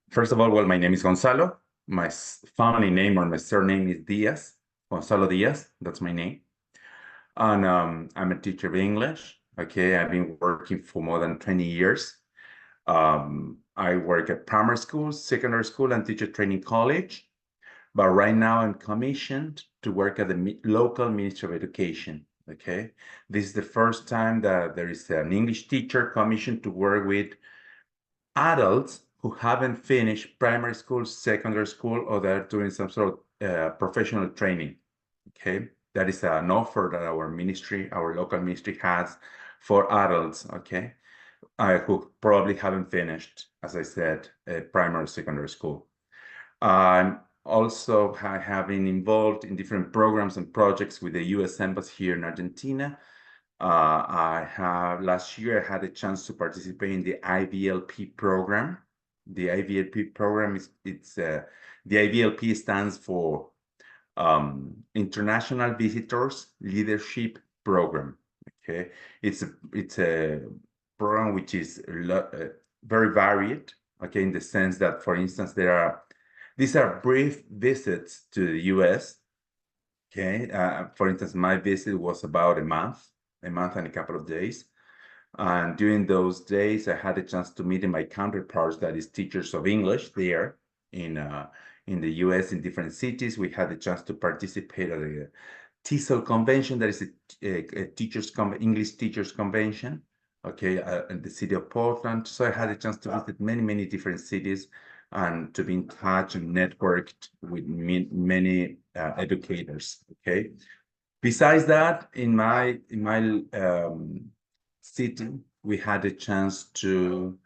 First of all, well, my name is Gonzalo. My family name or my surname is Diaz, Gonzalo Diaz. That's my name. And I'm a teacher of English. Okay, I've been working for more than 20 years. I work at primary school, secondary school, and teacher training college. But right now I'm commissioned to work at the local Ministry of Education. Okay, this is the first time that there is an English teacher commissioned to work with adults who haven't finished primary school, secondary school, or they're doing some sort of professional training. Okay, that is an offer that our ministry, our local ministry has for adults. Okay, who probably haven't finished, as I said, primary, secondary school. Also, I have been involved in different programs and projects with the U.S. Embassy here in Argentina. Last year, I had a chance to participate in the IVLP program. The IVLP program the IVLP stands for International Visitors Leadership Program. Okay, it's a program which is very varied. Okay, in the sense that, for instance, these are brief visits to the U.S. Okay, for instance, my visit was about a month and a couple of days. And during those days, I had a chance to meet my counterparts, that is teachers of English there in the U.S. in different cities. We had a chance to participate at a TESOL convention, that is a English teachers convention, okay, in the city of Portland. So I had a chance to visit many different cities and to be in touch and networked with many educators. Okay. Besides that, in my city, we had a chance to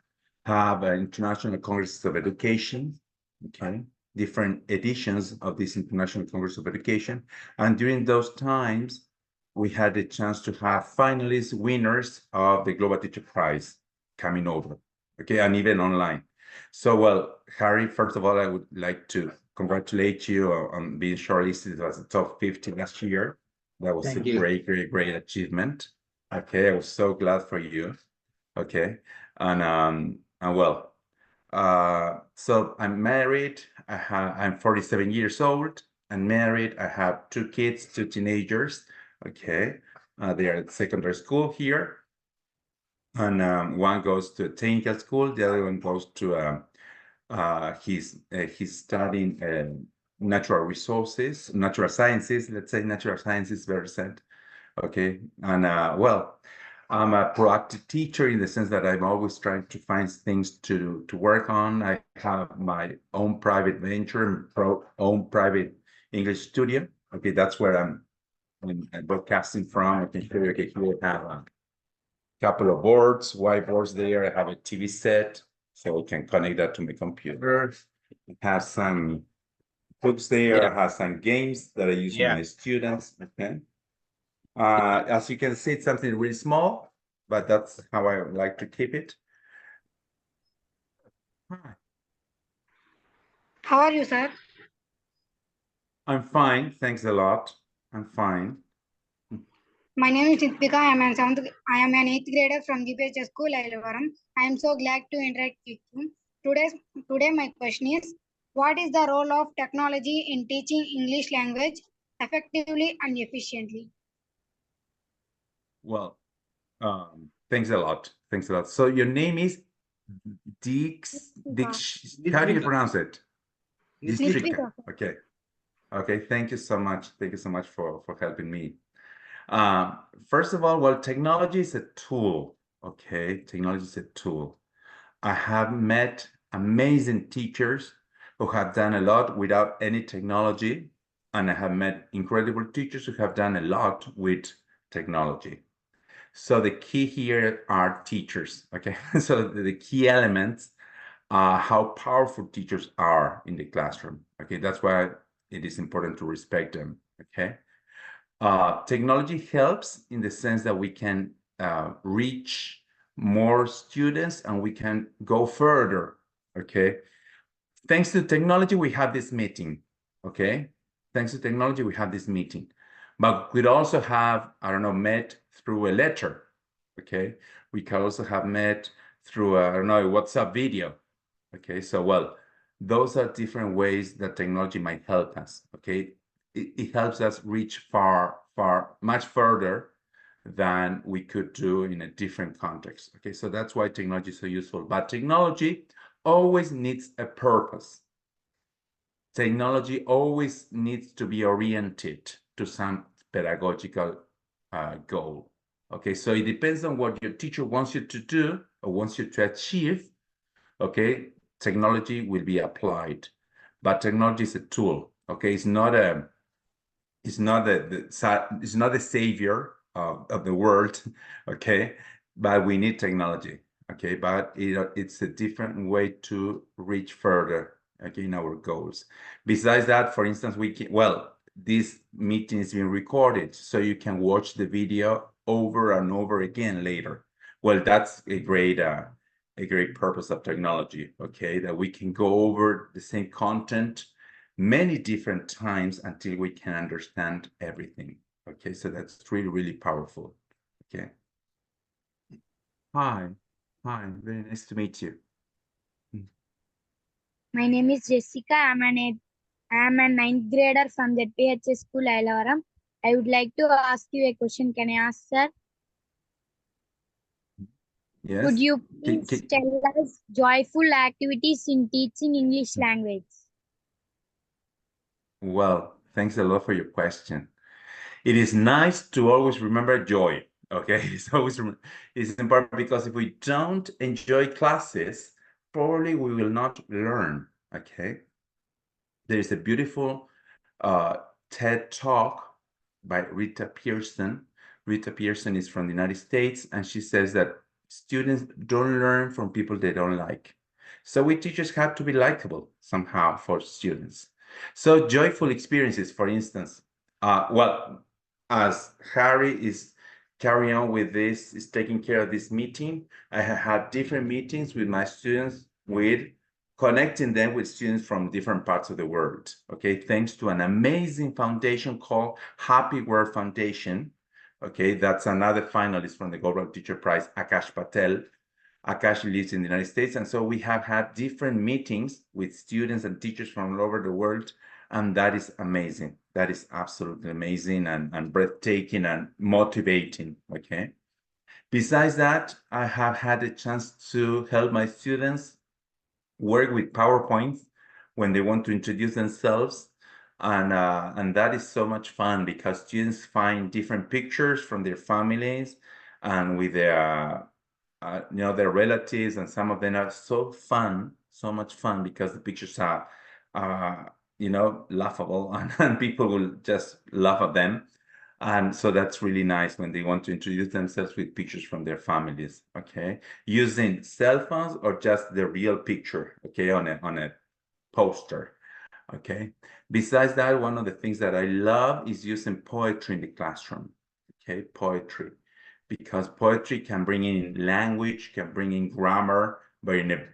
have an International Congress of Education. Okay, different editions of this International Congress of Education, and during those times, we had a chance to have finalists, winners of the Global Teacher Prize coming over. Okay, and even online. So, well, Harry, first of all, I would like to congratulate you on being shortlisted as a top 50 last year. That was Thank a you. great achievement. Okay, I was so glad for you. Okay, and well, so I'm married. I'm 47 years old. I'm married. I have 2 kids, 2 teenagers. Okay, they are at secondary school here. And one goes to a technical school, the other one goes to he's studying natural resources, natural sciences. Let's say natural sciences, better said. Okay, and well, I'm a proactive teacher in the sense that I'm always trying to find things to work on. I have my own private venture, own private English studio. Okay, that's where I'm broadcasting from. I can show you. Okay, here I have a couple of boards, whiteboards there. I have a TV set, so we can connect that to my computer. It has some books there. Yeah. I have some games that I use with my students. Okay. As you can see, it's something really small, but that's how I like to keep it. How are you, sir? I'm fine. Thanks a lot. I'm fine. My name is Nitika. I am an 8th grader from GPHS School, Ailevaram. I am so glad to interact with you. Today my question is, what is the role of technology in teaching English language effectively and efficiently? Well, thanks a lot. Thanks a lot. So your name is how do you pronounce it? Nitika. Okay. Okay. Thank you so much. Thank you so much for helping me. First of all, well, technology is a tool. Okay, technology is a tool. I have met amazing teachers who have done a lot without any technology, and I have met incredible teachers who have done a lot with technology. So the key here are teachers. Okay, so the key elements are how powerful teachers are in the classroom. Okay, that's why it is important to respect them. Okay. Technology helps in the sense that we can reach more students and we can go further, okay? Thanks to technology, we have this meeting, okay? Thanks to technology, we have this meeting. But we'd also have, I don't know, met through a letter, okay? We can also have met through, I don't know, a WhatsApp video, Okay, so well, those are different ways that technology might help us. Okay, it helps us reach much further than we could do in a different context. Okay, so that's why technology is so useful. But technology always needs a purpose. Technology always needs to be oriented to some pedagogical goal. Okay, so it depends on what your teacher wants you to do or wants you to achieve. Okay, technology will be applied, but technology is a tool. Okay, it's not the savior of the world. Okay, but we need technology. Okay, but it's a different way to reach further. Okay, in our goals. Besides that, for instance, this meeting is being recorded, so you can watch the video over and over again later. Well, that's a great purpose of technology. Okay, that we can go over the same content many different times until we can understand everything. Okay, so that's really, really powerful. Okay. Hi, very nice to meet you. My name is Jessica. I am a ninth grader from the PHS School, Ailavaram. I would like to ask you a question. Can I ask, sir? Yes. Could you please tell us joyful activities in teaching English language? Well, thanks a lot for your question. It is nice to always remember joy. Okay, it's important because if we don't enjoy classes, probably we will not learn. Okay, there is a beautiful TED talk by Rita Pierson. Rita Pierson is from the United States, and she says that students don't learn from people they don't like. So we teachers have to be likable somehow for students. So joyful experiences, for instance, as Harry is carrying on with this, is taking care of this meeting, I have had different meetings with my students with connecting them with students from different parts of the world. Okay, thanks to an amazing foundation called Happy World Foundation. Okay, that's another finalist from the Global Teacher Prize, Akash Patel. Akash lives in the United States, and so we have had different meetings with students and teachers from all over the world, and that is amazing. That is absolutely amazing and breathtaking and motivating. Okay. Besides that, I have had a chance to help my students work with PowerPoints when they want to introduce themselves. And that is so much fun because students find different pictures from their families and with their their relatives, and some of them are so much fun because the pictures are laughable and people will just laugh at them. And so that's really nice when they want to introduce themselves with pictures from their families, okay? Using cell phones or just the real picture, okay, on a poster, okay? Besides that, one of the things that I love is using poetry in the classroom, okay? Poetry, because poetry can bring in language, can bring in grammar, but in a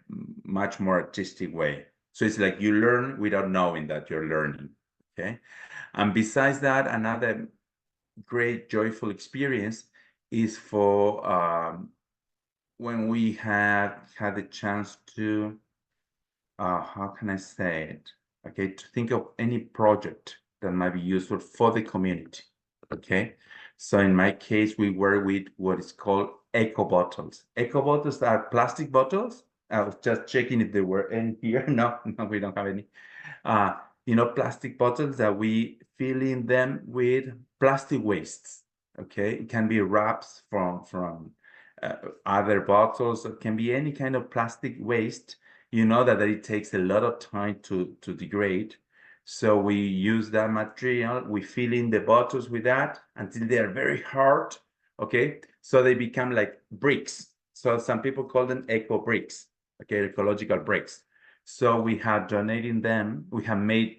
much more artistic way. So it's like you learn without knowing that you're learning, okay? And besides that, another great joyful experience is for when we have had the chance to how can I say it? Okay, to think of any project that might be useful for the community. Okay, so in my case, we work with what is called eco bottles. Eco bottles are plastic bottles. I was just checking if there were any here. No, we don't have any. Uh, plastic bottles that we fill in them with plastic wastes. Okay, it can be wraps from other bottles. It can be any kind of plastic waste. You know that it takes a lot of time to degrade. So we use that material, we fill in the bottles with that until they are very hard, okay? So they become like bricks. So some people call them eco bricks, okay, ecological bricks. So we have donated them, we have made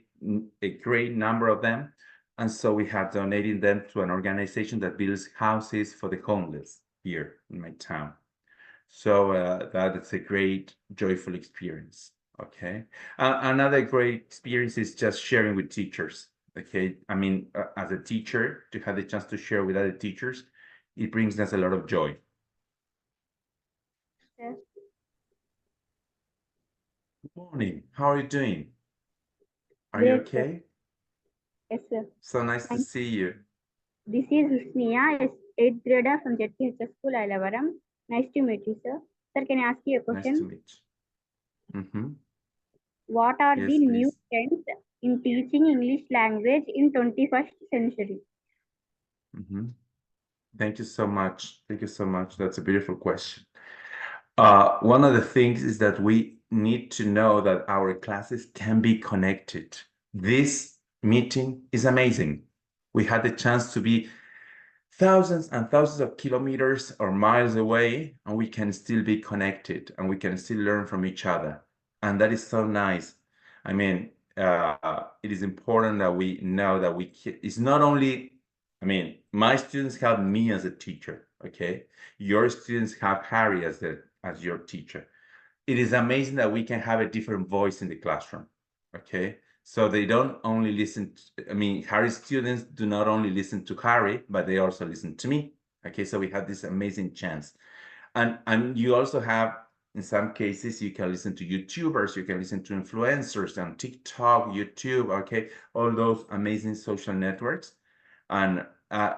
a great number of them, and so we have donated them to an organization that builds houses for the homeless here in my town. So that is a great, joyful experience. Okay. Another great experience is just sharing with teachers. Okay. I mean, as a teacher, to have the chance to share with other teachers, it brings us a lot of joy. Yes. Morning. How are you doing? Are you Great, sir. okay? Yes, sir. So nice to Thank see you. This is Husniya, 8th grader from ZPHS School, Ailavaram. Nice to meet you, sir. Sir, can I ask you a Nice to question? meet you. Mm-hmm. What are Yes, the new please. trends in teaching English language in 21st century? Mm-hmm. Thank you so much. Thank you so much. That's a beautiful question. One of the things is that we need to know that our classes can be connected. This meeting is amazing. We had the chance to be thousands and thousands of kilometers or miles away, and we can still be connected and we can still learn from each other. And that is so nice. I mean, it is important that we know that it's not only, I mean, my students have me as a teacher, okay? Your students have Harry as your teacher. It is amazing that we can have a different voice in the classroom, okay? So they don't only listen to, I mean, Harry's students do not only listen to Harry, but they also listen to me, okay? So we have this amazing chance. And you also have, in some cases, you can listen to YouTubers, you can listen to influencers on TikTok, YouTube, okay? All those amazing social networks. And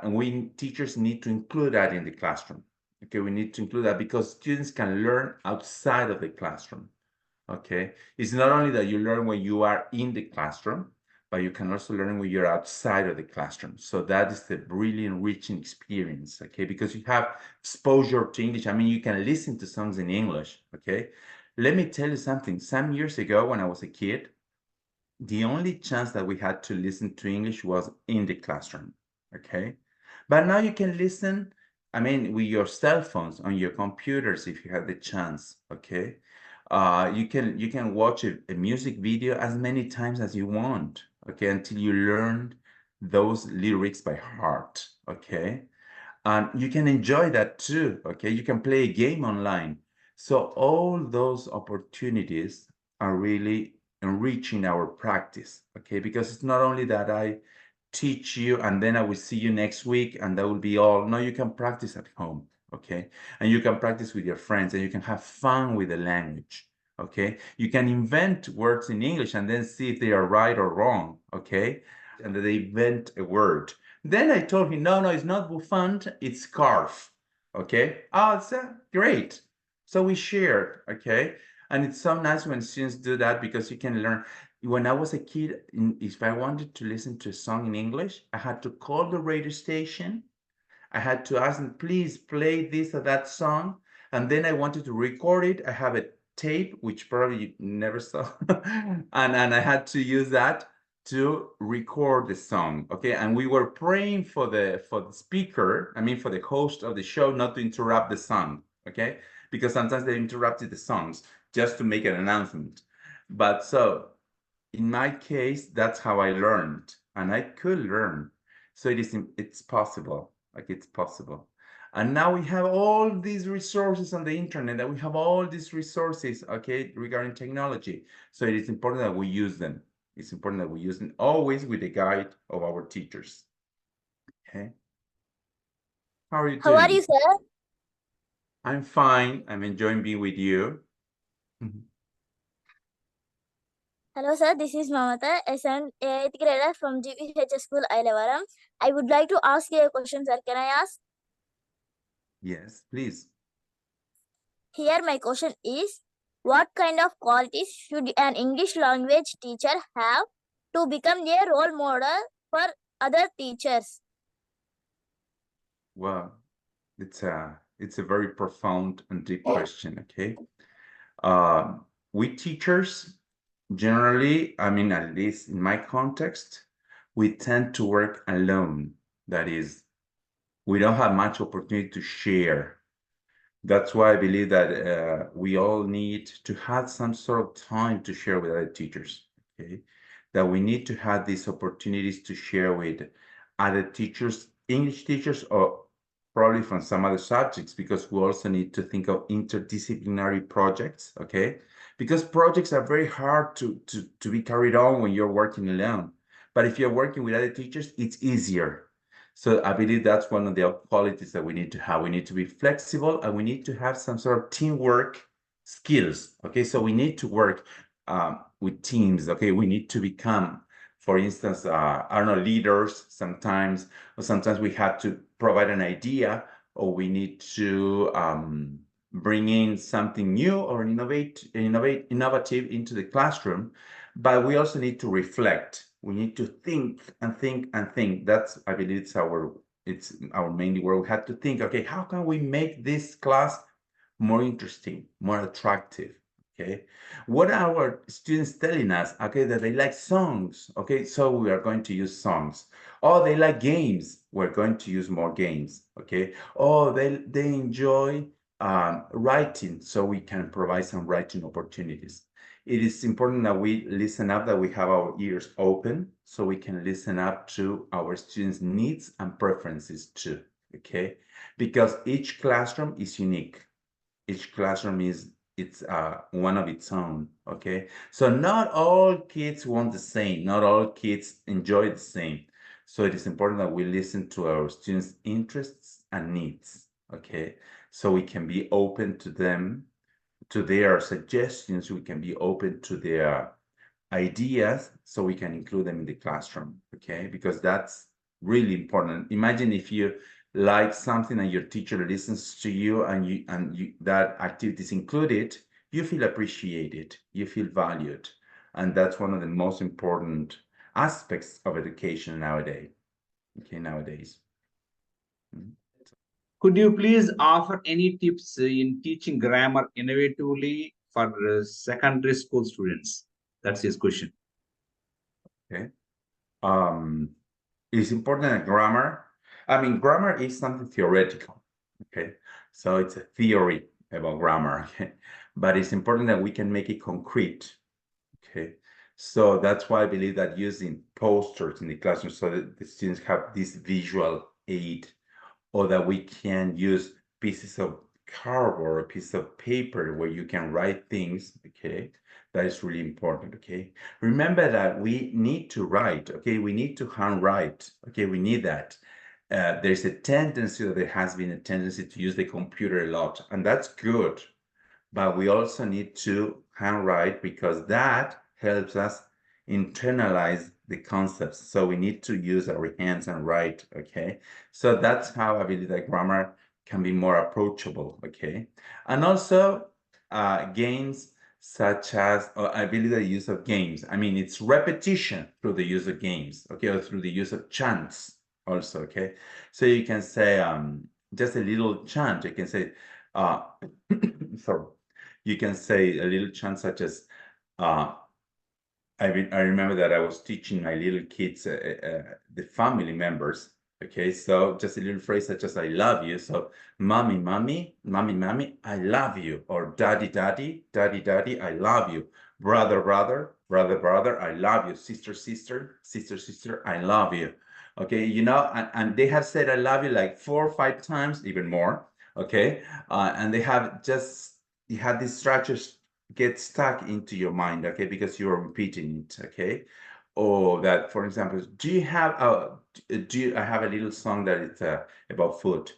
we teachers need to include that in the classroom. Okay, we need to include that because students can learn outside of the classroom. Okay, it's not only that you learn when you are in the classroom, but you can also learn when you're outside of the classroom. So that is the really enriching experience, okay? Because you have exposure to English. I mean, you can listen to songs in English, okay? Let me tell you something. Some years ago, when I was a kid, the only chance that we had to listen to English was in the classroom, okay? But now you can listen, I mean, with your cell phones, on your computers, if you have the chance, okay? You can watch a music video as many times as you want, okay, until you learn those lyrics by heart, okay? And you can enjoy that too, okay? You can play a game online. So all those opportunities are really enriching our practice, okay? Because it's not only that I teach you and then I will see you next week and that will be all. No, you can practice at home, okay? And you can practice with your friends and you can have fun with the language, okay? You can invent words in English and then see if they are right or wrong, okay? And they invent a word. Then I told him, no, it's not bouffant, it's scarf, okay? Oh, it's great. So we shared, okay? And it's so nice when students do that because you can learn. When I was a kid, if I wanted to listen to a song in English, I had to call the radio station. I had to ask them, please play this or that song. And then I wanted to record it. I have a tape, which probably you never saw. and I had to use that to record the song. Okay. And we were praying for the speaker, I mean for the host of the show, not to interrupt the song. Okay. Because sometimes they interrupted the songs just to make an announcement. But so in my case, that's how I learned, and I could learn. So it's possible, like it's possible. And now we have all these resources on the internet, and we have all these resources, okay, regarding technology. So it is important that we use them. It's important that we use them always with the guide of our teachers. Okay. How are you How are doing? you, sir? I'm fine. I'm enjoying being with you. Hello, sir. This is Mamata, a 8th grader from GPHS School, Ailavaram. I would like to ask you a question, sir. Can I ask? Yes, please. Here, my question is, what kind of qualities should an English language teacher have to become a role model for other teachers? Well, it's a very profound and deep question, okay? We teachers, generally, I mean, at least in my context, we tend to work alone. That is, we don't have much opportunity to share. That's why I believe that we all need to have some sort of time to share with other teachers, okay? That we need to have these opportunities to share with other teachers, English teachers, or probably from some other subjects, because we also need to think of interdisciplinary projects, okay? Because projects are very hard to be carried on when you're working alone. But if you're working with other teachers, it's easier. So I believe that's one of the qualities that we need to have. We need to be flexible and we need to have some sort of teamwork skills. Okay, so we need to work. with teams. Okay, we need to become, for instance, I don't know, leaders sometimes, or sometimes we have to provide an idea, or we need to bring in something new or innovative into the classroom. But we also need to reflect. We need to think and think and think. That's, I believe, it's our main work. We have to think, okay, how can we make this class more interesting, more attractive? Okay, what are our students telling us? Okay, that they like songs. Okay, so we are going to use songs. Oh, they like games. We're going to use more games. Okay. Oh, they enjoy writing, so we can provide some writing opportunities. It is important that we listen up, that we have our ears open, so we can listen up to our students' needs and preferences too. Okay, because each classroom is unique. Each classroom it's one of its own. Okay, so not all kids want the same, not all kids enjoy the same, so it is important that we listen to our students' interests and needs. Okay, so we can be open to them, to their suggestions, we can be open to their ideas, so we can include them in the classroom. Okay, because that's really important. Imagine if you like something and your teacher listens to you, and that activity is included, you feel appreciated, you feel valued, and that's one of the most important aspects of education nowadays. Okay, nowadays. Could you please offer any tips in teaching grammar innovatively for secondary school students? That's his question. Okay. It's important that grammar. I mean, grammar is something theoretical. Okay, so it's a theory about grammar. Okay, but it's important that we can make it concrete. Okay, so that's why I believe that using posters in the classroom, so that the students have this visual aid, or that we can use pieces of cardboard or a piece of paper where you can write things. Okay, that is really important. Okay, remember that we need to write. Okay, we need to handwrite. Okay, we need that. There's a tendency, or there has been a tendency, to use the computer a lot, and that's good, but we also need to handwrite, because that helps us internalize the concepts. So we need to use our hands and write. Okay, so that's how I believe that grammar can be more approachable. Okay, and also games such as, I believe the use of games, I mean, it's repetition through the use of games. Okay, or through the use of chants also. Okay, so you can say just a little chant. You can say sorry, you can say a little chant such as I remember that I was teaching my little kids, the family members. Okay, so just a little phrase such as "I love you." So, mommy, mommy, mommy, mommy, I love you. Or daddy, daddy, daddy, daddy, I love you. Brother, brother, brother, brother, I love you. Sister, sister, sister, sister, I love you. Okay, you know, and they have said "I love you" like 4 or 5 times, even more. Okay, and they have just, you have these structures get stuck into your mind. Okay, because you are repeating it. Okay, or that, for example, do you have I have a little song that it's about food.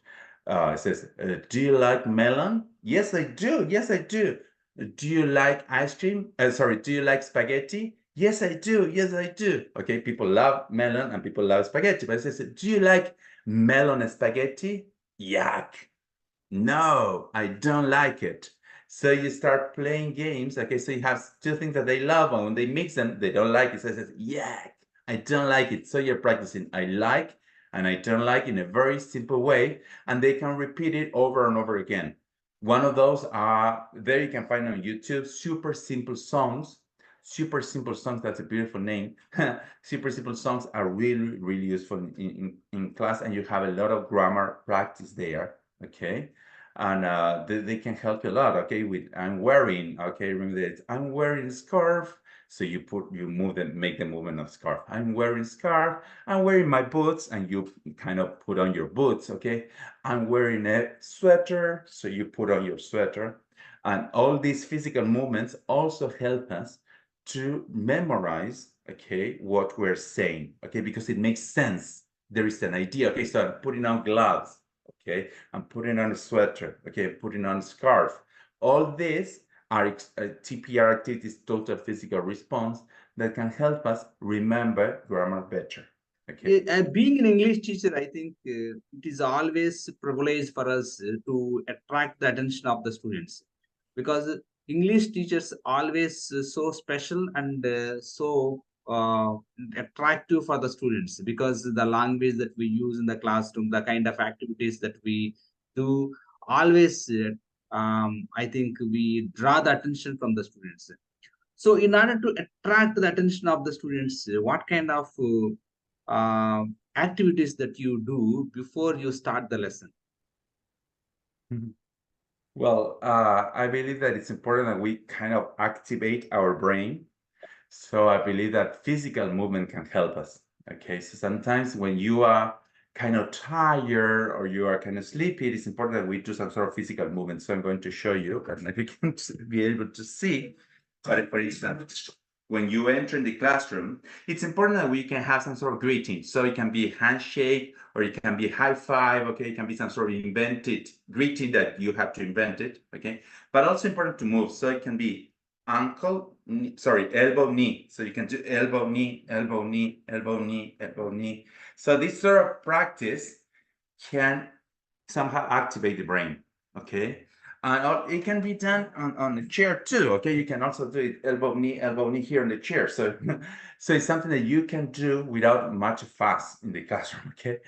It says, do you like melon? Yes, I do. Yes, I do. Do you like ice cream? Sorry, do you like spaghetti? Yes, I do. Yes, I do. Okay, people love melon and people love spaghetti, but it says, do you like melon and spaghetti? Yuck. No, I don't like it. So you start playing games. Okay, so you have two things that they love, and when they mix them, they don't like it. So it says, yeah, I don't like it. So you're practicing I like and I don't like in a very simple way, and they can repeat it over and over again. One of those are, there you can find on YouTube, super simple songs. Super simple songs, that's a beautiful name. Super simple songs are really, really useful in class, and you have a lot of grammar practice there. Okay, and they can help you a lot. Okay, with I'm wearing. Okay, remember that I'm wearing a scarf. So you move them, make the movement of scarf. I'm wearing scarf. I'm wearing my boots, and you kind of put on your boots. Okay, I'm wearing a sweater, so you put on your sweater, and all these physical movements also help us to memorize. Okay, what we're saying. Okay, because it makes sense. There is an idea. Okay, so I'm putting on gloves. Okay, I'm putting on a sweater. Okay, putting on a scarf. All this are TPR activities, total physical response, that can help us remember grammar better. Okay. Being an English teacher, I think it is always privilege for us to attract the attention of the students, because English teachers always so special and so attractive for the students, because the language that we use in the classroom, the kind of activities that we do, always I think we draw the attention from the students. So in order to attract the attention of the students, what kind of activities that you do before you start the lesson? Well, I believe that it's important that we kind of activate our brain. So I believe that physical movement can help us. Okay, so sometimes when you are kind of tired or you are kind of sleepy, it's important that we do some sort of physical movement. So I'm going to show you, and if you can be able to see, but for example, when you enter in the classroom, it's important that we can have some sort of greeting. So it can be a handshake or it can be high five. Okay, it can be some sort of invented greeting that you have to invent it. Okay, but also important to move. So it can be ankle, elbow, knee. So you can do elbow, knee, elbow, knee, elbow, knee, elbow, knee. So this sort of practice can somehow activate the brain. Okay. And it can be done on the chair too. Okay, you can also do it elbow knee here on the chair. So, so it's something that you can do without much fuss in the classroom. Okay,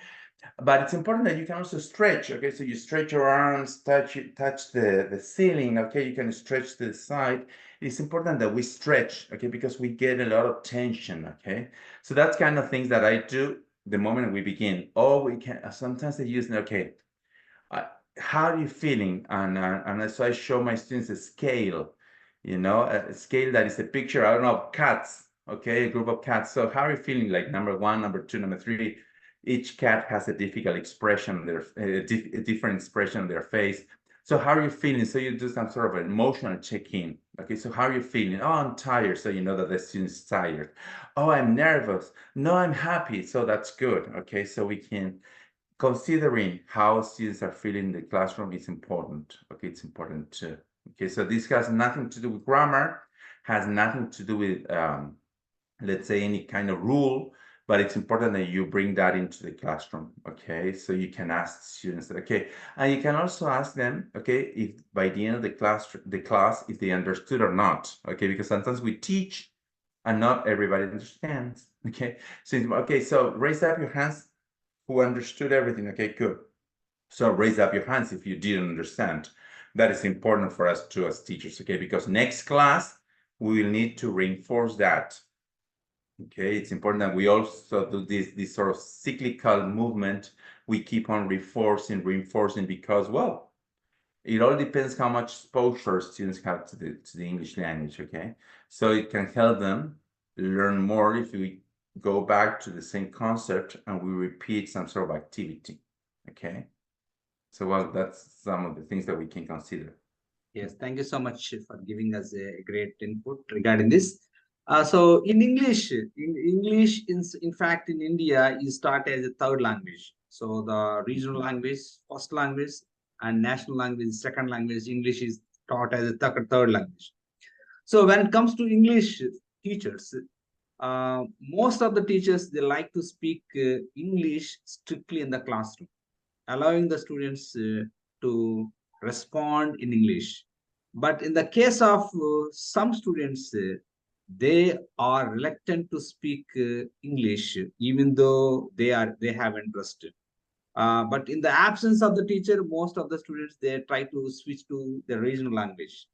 but it's important that you can also stretch. Okay, so you stretch your arms, touch the ceiling. Okay, you can stretch to the side. It's important that we stretch. Okay, because we get a lot of tension. Okay, so that's kind of things that I do the moment we begin. Or we can sometimes they use okay. How are you feeling? And so I show my students a scale, a scale that is a picture, I don't know, of cats, okay, a group of cats. So how are you feeling? Like number 1, number 2, number 3. Each cat has a difficult expression, a different expression on their face. So how are you feeling? So you do some sort of an emotional check-in. Okay, so how are you feeling? Oh, I'm tired. So you know that the student's tired. Oh, I'm nervous. No, I'm happy. So that's good. Okay, so we can considering how students are feeling in the classroom is important. Okay, it's important too. Okay, so this has nothing to do with grammar, has nothing to do with, let's say, any kind of rule, but it's important that you bring that into the classroom. Okay, so you can ask students, okay, and you can also ask them, okay, if by the end of the class, if they understood or not. Okay, because sometimes we teach and not everybody understands. Okay, so okay, so raise up your hands who understood everything. Okay, good. So raise up your hands if you didn't understand. That is important for us too as teachers, okay? Because next class, we will need to reinforce that. Okay, it's important that we also do this sort of cyclical movement. We keep on reinforcing because, well, it all depends how much exposure students have to the English language, okay? So it can help them learn more if we go back to the same concept and we repeat some sort of activity, okay? So, well, that's some of the things that we can consider. Yes, thank you so much for giving us a great input regarding this. So in English, in fact, in India, is taught as a third language. So the regional language, first language, and national language, second language. English is taught as a third language. So when it comes to English teachers, most of the teachers, they like to speak English strictly in the classroom, allowing the students to respond in English. But in the case of some students, they are reluctant to speak English, even though they have interest. But in the absence of the teacher, most of the students, they try to switch to the regional language.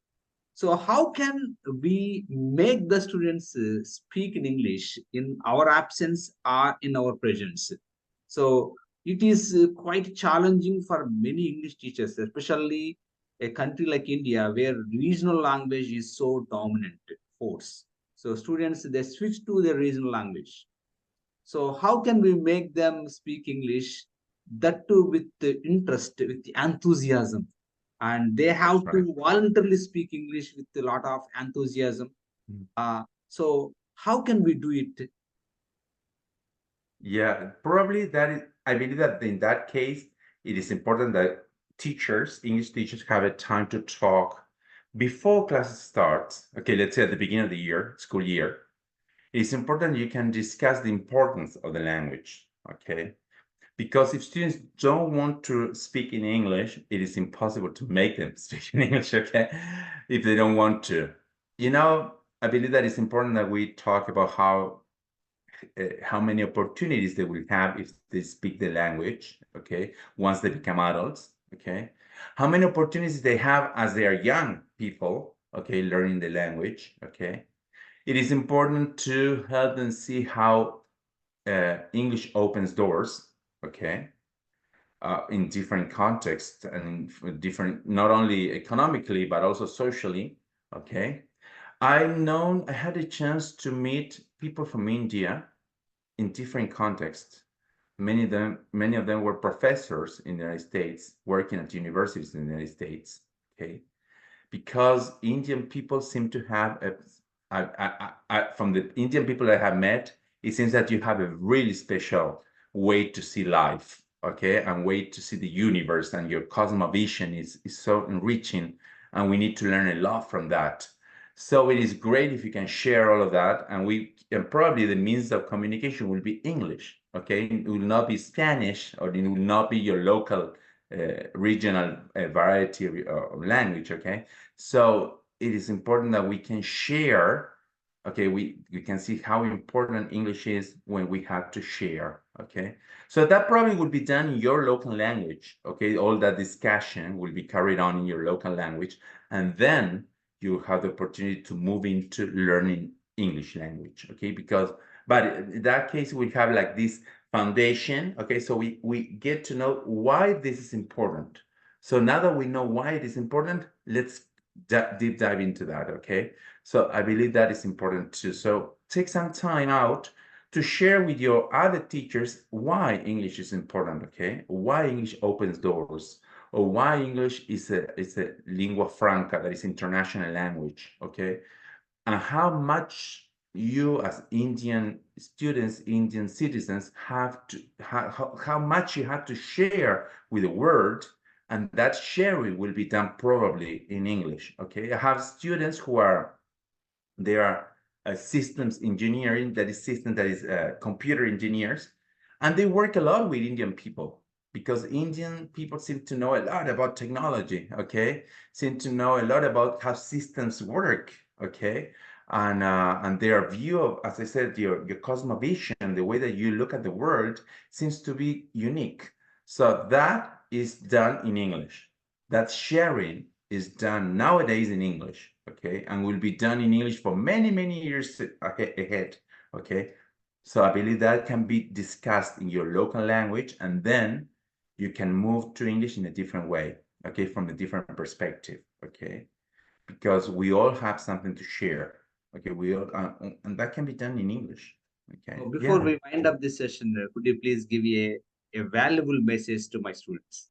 So how can we make the students speak in English in our absence or in our presence? So it is quite challenging for many English teachers, especially a country like India, where regional language is so dominant force. So students, they switch to their regional language. So how can we make them speak English, that too with the interest, with the enthusiasm? And they have to voluntarily speak English with a lot of enthusiasm. So how can we do it? Yeah, probably I believe that in that case, it is important that teachers, English teachers, have a time to talk before classes starts, okay, let's say at the beginning of the year, school year, it's important you can discuss the importance of the language, okay? Because if students don't want to speak in English, it is impossible to make them speak in English, okay? If they don't want to. You know, I believe that it's important that we talk about how many opportunities they will have if they speak the language, okay, once they become adults, okay? How many opportunities they have as they are young people, okay, learning the language, okay? It is important to help them see how English opens doors, okay, in different contexts and in different, not only economically, but also socially, okay? I had a chance to meet people from India in different contexts. Many of them were professors in the United States, working at universities in the United States, okay? Because Indian people seem to have from the Indian people I have met, it seems that you have a really special way to see life, okay, and way to see the universe, and your cosmovision is so enriching, and we need to learn a lot from that. So it is great if you can share all of that, and probably the means of communication will be English, okay? It will not be Spanish, or it will not be your local regional variety of language, okay? So it is important that we can share, okay? We can see how important English is when we have to share, okay? So that probably would be done in your local language, okay? All that discussion will be carried on in your local language, and then you have the opportunity to move into learning English language, okay? But in that case, we have like this foundation, okay? So we get to know why this is important. So now that we know why it is important, let's deep dive into that, okay? So I believe that is important too. So take some time out to share with your other teachers why English is important, okay? Why English opens doors, or why English is a lingua franca, that is international language, okay? And how much you as Indian students, Indian citizens have to, how much you have to share with the world, and that sharing will be done probably in English, okay? I have students who are, they are systems engineering, that is computer engineers, and they work a lot with Indian people, because Indian people seem to know a lot about technology, okay? Seem to know a lot about how systems work, okay? And their view of, as I said, your cosmovision, the way that you look at the world, seems to be unique. So that is done in English. That sharing is done nowadays in English, okay? And will be done in English for many, many years ahead, okay? So I believe that can be discussed in your local language, and then you can move to English in a different way, okay? From a different perspective, okay? Because we all have something to share, okay? We all, and that can be done in English, okay? So before we wind up this session, could you please give a valuable message to my students?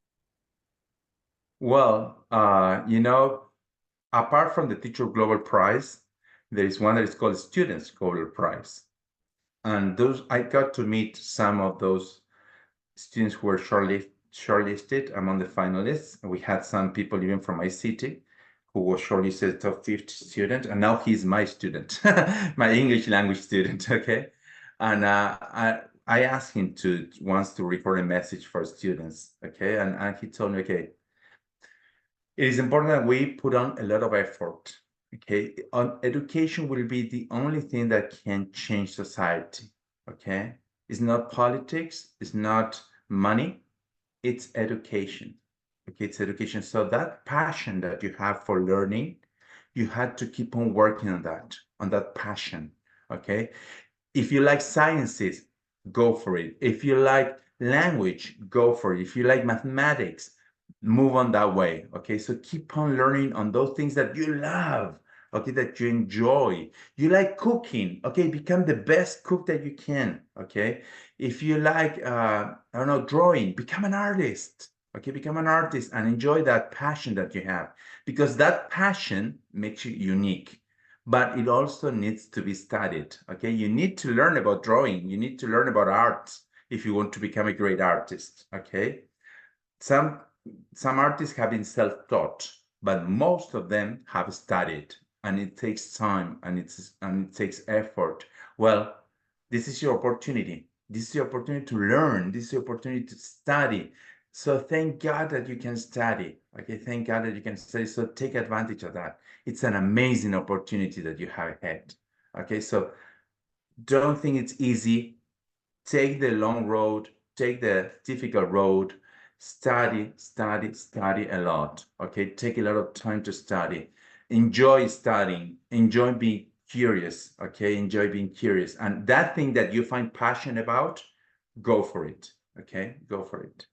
Well, you know, apart from the Teacher Global Prize, there is one that is called Students Global Prize. And those, I got to meet some of those students who were shortlisted among the finalists. We had some people even from my city who was shortlisted top 50 student, and now he's my student, my English language student, okay? And I asked him wants to record a message for students, okay? And he told me, okay, it is important that we put on a lot of effort, okay? Education will be the only thing that can change society, okay? It's not politics, it's not money, it's education, okay? It's education. So that passion that you have for learning, you had to keep on working on that passion, okay? If you like sciences, go for it. If you like language, go for it. If you like mathematics, move on that way, okay? So keep on learning on those things that you love, okay, that you enjoy. You like cooking, okay? Become the best cook that you can, okay? If you like, I don't know, drawing, become an artist, okay? Become an artist and enjoy that passion that you have, because that passion makes you unique. But it also needs to be studied, okay? You need to learn about drawing. You need to learn about art if you want to become a great artist, okay? Some artists have been self-taught, but most of them have studied, and it takes time, and it takes effort. Well, this is your opportunity. This is your opportunity to learn. This is your opportunity to study. So thank God that you can study. Okay, thank God that you can study. So take advantage of that. It's an amazing opportunity that you have had. Okay, so don't think it's easy. Take the long road, take the difficult road, study, study, study a lot. Okay, take a lot of time to study. Enjoy studying, enjoy being curious. Okay, enjoy being curious. And that thing that you find passion about, go for it. Okay, go for it.